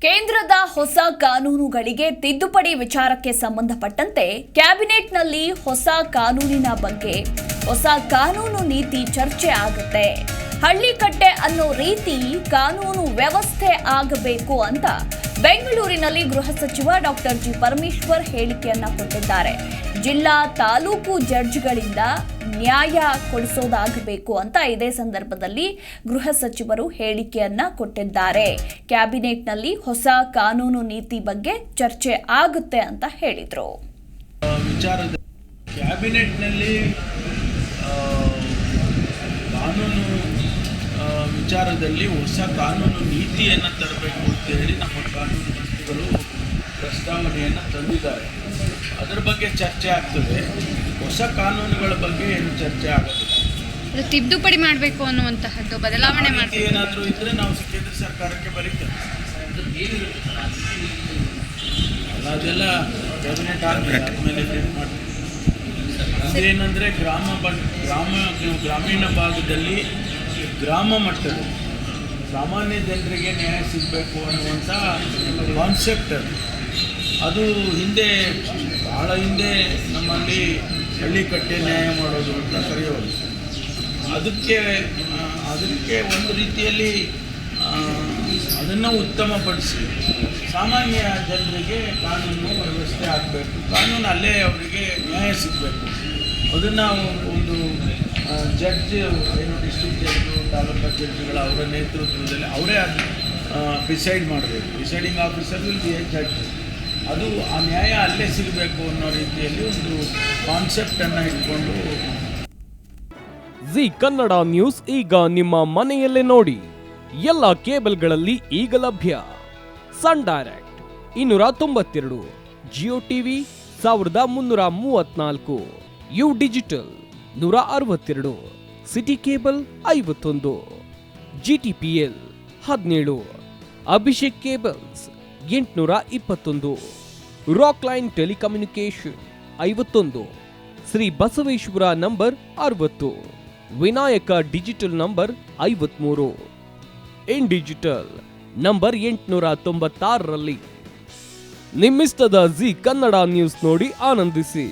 ಕೇಂದ್ರದ ಹೊಸ ಕಾನೂನುಗಳಿಗೆ ತಿದ್ದುಪಡಿ ವಿಚಾರಕ್ಕೆ ಸಂಬಂಧಪಟ್ಟಂತೆ ಕ್ಯಾಬಿನೆಟ್ನಲ್ಲಿ ಹೊಸ ಕಾನೂನಿನ ಬಗ್ಗೆ ಹೊಸ ಕಾನೂನು ನೀತಿ ಚರ್ಚೆ ಆಗುತ್ತೆ. ಹಳ್ಳಿಕಟ್ಟೆ ಅನ್ನೋ ರೀತಿ ಕಾನೂನು ವ್ಯವಸ್ಥೆ ಆಗಬೇಕು ಅಂತ ಬೆಂಗಳೂರಿನಲ್ಲಿ ಗೃಹ ಸಚಿವ ಡಾಕ್ಟರ್ ಜಿ ಪರಮೇಶ್ವರ್ ಹೇಳಿಕೆಯನ್ನ ಕೊಟ್ಟಿದ್ದಾರೆ. ಜಿಲ್ಲಾ ತಾಲೂಕು ಜಡ್ಜ್ಗಳಿಂದ ನ್ಯಾಯ ಕೊಡಿಸೋದಾಗಬೇಕು ಅಂತ ಇದೇ ಸಂದರ್ಭದಲ್ಲಿ ಗೃಹ ಸಚಿವರು ಹೇಳಿಕೆಯನ್ನ ಕೊಟ್ಟಿದ್ದಾರೆ. ಕ್ಯಾಬಿನೆಟ್ನಲ್ಲಿ ಹೊಸ ಕಾನೂನು ನೀತಿ ಬಗ್ಗೆ ಚರ್ಚೆ ಆಗುತ್ತೆ ಅಂತ ಹೇಳಿದ್ರು. ಕ್ಯಾಬಿನೆಟ್ನಲ್ಲಿ ಕಾನೂನು ವಿಚಾರದಲ್ಲಿ ಹೊಸ ಕಾನೂನು ನೀತಿಯನ್ನು ತರಬೇಕು ಅಂತೇಳಿ ನಮ್ಮ ಕಾನೂನು ಮಂತ್ರಿಗಳು ಪ್ರಸ್ತಾವನೆಯನ್ನು ತಂದಿದ್ದಾರೆ. ಅದರ ಬಗ್ಗೆ ಚರ್ಚೆ ಆಗ್ತದೆ. ಹೊಸ ಕಾನೂನುಗಳ ಬಗ್ಗೆ ಏನು ಚರ್ಚೆ ಆಗೋದಿಲ್ಲ. ತಿದ್ದುಪಡಿ ಮಾಡಬೇಕು ಅನ್ನುವಂತಹದ್ದು ಬದಲಾವಣೆ ಮಾಡಿ ಏನಾದರೂ ಇದ್ದರೆ ನಾವು ಕೇಂದ್ರ ಸರ್ಕಾರಕ್ಕೆ ಬರೀತೇವೆ. ಅದೆಲ್ಲ ಕ್ಯಾಬಿನೆಟ್ ಆದಮೇಲೆ ಮಾಡ್ತೀವಿ. ಅದೇನೆಂದರೆ ಗ್ರಾಮೀಣ ಭಾಗದಲ್ಲಿ ಗ್ರಾಮ ಮಟ್ಟದಲ್ಲಿ ಸಾಮಾನ್ಯ ಜನರಿಗೆ ನ್ಯಾಯ ಸಿಗಬೇಕು ಅನ್ನುವಂಥ ಕಾನ್ಸೆಪ್ಟ್ ಅದು ಭಾಳ ಹಿಂದೆ ನಮ್ಮಲ್ಲಿ ಹಳ್ಳಿಕಟ್ಟೆ ನ್ಯಾಯ ಮಾಡೋದು ಅಂತ ಕರೆಯೋದು. ಅದಕ್ಕೆ ಒಂದು ರೀತಿಯಲ್ಲಿ ಅದನ್ನು ಉತ್ತಮಪಡಿಸಿ ಸಾಮಾನ್ಯ ಜನರಿಗೆ ಕಾನೂನು ವ್ಯವಸ್ಥೆ ಆಗಬೇಕು, ಕಾನೂನು ಅಲ್ಲೇ ಅವರಿಗೆ ನ್ಯಾಯ ಸಿಗಬೇಕು. ಅದನ್ನು ಒಂದು ಜಡ್ಜ್ ಏನು ಡಿಸ್ಟ್ರಿಕ್ಟ್ ಜಡ್ಜು ತಾಲೂಕು ಜಡ್ಜ್ಗಳ ಅವರ ನೇತೃತ್ವದಲ್ಲಿ ಅವರೇ ಅದು ಡಿಸೈಡ್ ಮಾಡಬೇಕು. Deciding officer will be A judge. ಅದು ಆ ನ್ಯಾಯ ಅಲ್ಲೇ ಸಿಗಬೇಕು ಅನ್ನೋ ರೀತಿಯಲ್ಲಿ ಒಂದು ಕಾನ್ಸೆಪ್ಟನ್ನು ಇಟ್ಕೊಂಡು. ಜಿ ಕನ್ನಡ ನ್ಯೂಸ್ ಈಗ ನಿಮ್ಮ ಮನೆಯಲ್ಲೇ ನೋಡಿ. ಎಲ್ಲ ಕೇಬಲ್ಗಳಲ್ಲಿ ಈಗ ಲಭ್ಯ. Sun Direct 292, Jio TV 1334, U digital 162, city cable 51, GTPL 17, Abhishek cables 821, Rockline telecommunication 51, Shri Basaveshwara number 60, Vinayaka digital number 53, in digital number 896ರಲ್ಲಿ. ನಿಮ್ಮಿಸ್ತದ ಜಿ ಕನ್ನಡ ನ್ಯೂಸ್ ನೋಡಿ ಆನಂದಿಸಿ.